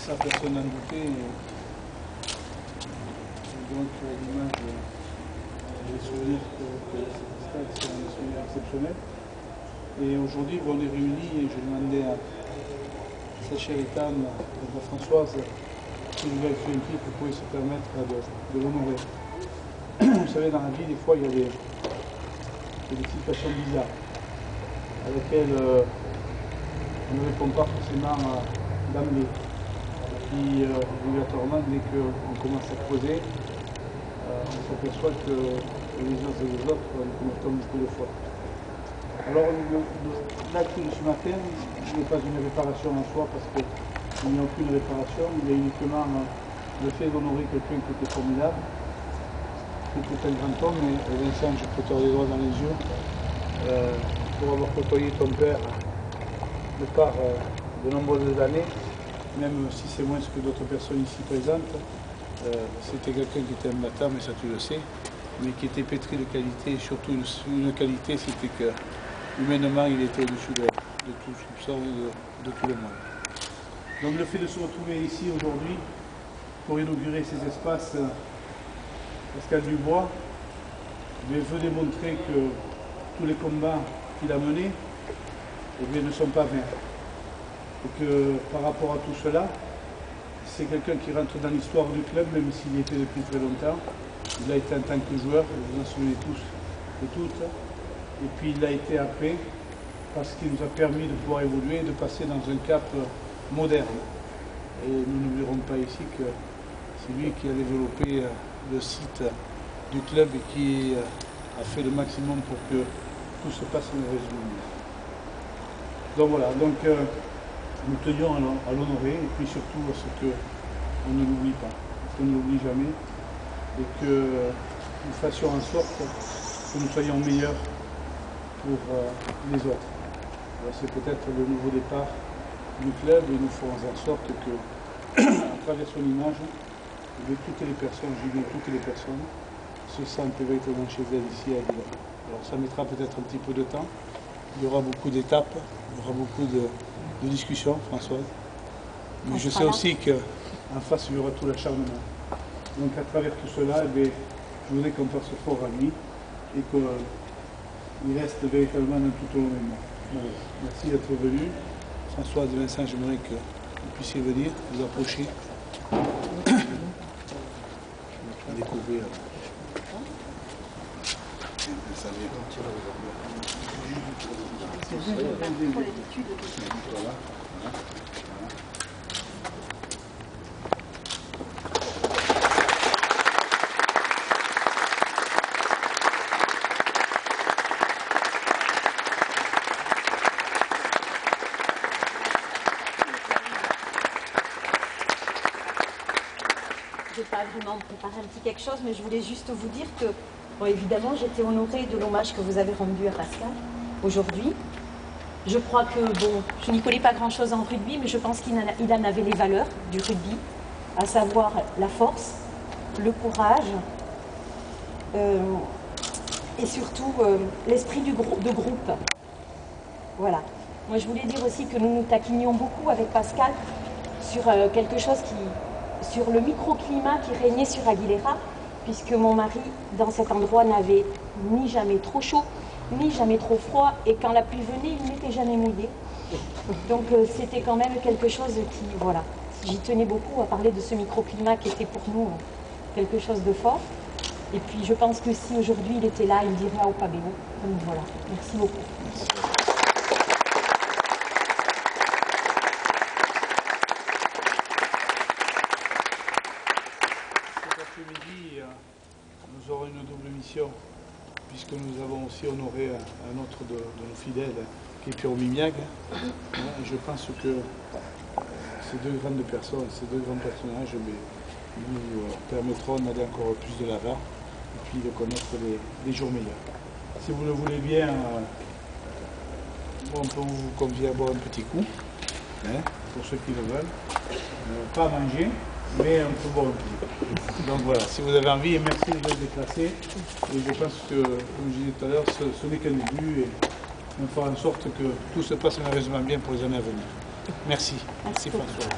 Ça, personne n'en doutait. Et donc, l'image, les souvenirs que ce stade sont des souvenirs exceptionnels. Et aujourd'hui, on est réunis et je demandais à sa chère Ethan, à Françoise, si le Village Olympique pouvait se permettre de l'honorer. Vous savez, dans la vie, des fois, il y a des situations bizarres à laquelle on ne répond pas forcément d'emblée. Puis, obligatoirement, dès qu'on commence à creuser, on s'aperçoit que les uns et les autres, nous commettons beaucoup de fautes. Alors, l'acte de ce matin n'est pas une réparation en soi, parce qu'il n'y a aucune réparation, il y a uniquement le fait d'honorer quelqu'un qui était formidable, qui était un grand homme, et Vincent, je peux te les doigts dans les yeux, pour avoir côtoyé ton père de par de nombreuses années, même si c'est moins que d'autres personnes ici présentes, c'était quelqu'un qui était imbattable, mais ça tu le sais, mais qui était pétri de qualité, et surtout une qualité, c'était que humainement il était au-dessus de tout soupçon et de tout le monde. Donc le fait de se retrouver ici aujourd'hui pour inaugurer ces espaces, Pascal Dubois veut démontrer que tous les combats qu'il a menés ne sont pas vains. Et que par rapport à tout cela, c'est quelqu'un qui rentre dans l'histoire du club, même s'il y était depuis très longtemps. Il a été en tant que joueur, vous vous en souvenez tous et toutes. Et puis il a été après, parce qu'il nous a permis de pouvoir évoluer, de passer dans un cap moderne. Et nous n'oublierons pas ici que c'est lui qui a développé le site du club et qui a fait le maximum pour que tout se passe merveilleusement. Donc voilà, nous tenions à l'honorer et puis surtout à ce qu'on ne l'oublie pas, qu'on ne l'oublie jamais et que nous fassions en sorte que nous soyons meilleurs pour les autres. C'est peut-être le nouveau départ du club et nous ferons en sorte que, à travers son image, toutes les personnes, je dis toutes les personnes, se sentent véritablement chez elles ici à Aguilera. Alors ça mettra peut-être un petit peu de temps, il y aura beaucoup d'étapes, il y aura beaucoup de discussions, Françoise. Mais je sais aussi qu'en face, il y aura tout l'acharnement. Donc à travers tout cela, je voudrais qu'on fasse fort à lui et qu'il reste véritablement dans tout au long de moi. Voilà. Merci d'être venu. Françoise et Vincent, j'aimerais que vous puissiez venir, vous approcher. Découvrir. Je n'ai pas vraiment préparé un petit quelque chose, mais je voulais juste vous dire que, bon, évidemment, j'étais honorée de l'hommage que vous avez rendu à Pascal aujourd'hui. Je crois que, bon, je n'y connais pas grand-chose en rugby, mais je pense qu'il en avait les valeurs du rugby, à savoir la force, le courage et surtout l'esprit de groupe. Voilà. Moi, je voulais dire aussi que nous nous taquinions beaucoup avec Pascal sur quelque chose sur le microclimat qui régnait sur Aguilera, puisque mon mari, dans cet endroit, n'avait ni jamais trop chaud, ni jamais trop froid, et quand la pluie venait, il n'était jamais mouillé. Donc c'était quand même quelque chose qui, voilà, j'y tenais beaucoup à parler de ce microclimat qui était pour nous quelque chose de fort. Et puis je pense que si aujourd'hui il était là, il dirait au Pabéo. Donc voilà, merci beaucoup. Merci. Midi, nous aurons une double mission, puisque nous avons aussi honoré un autre de nos fidèles, qui est Pierre Mimiag. Je pense que ces deux grandes personnes, ces deux grands personnages, nous permettront d'aller encore plus de l'avant et puis de connaître les jours meilleurs. Si vous le voulez bien, on peut vous convier à boire un petit coup, pour ceux qui le veulent. Pas à manger, mais on peut boire un petit coup. Donc voilà, si vous avez envie, et merci de vous déplacer. Et je pense que, comme je disais tout à l'heure, ce n'est qu'un début et on fera en sorte que tout se passe merveilleusement bien pour les années à venir. Merci. Merci François.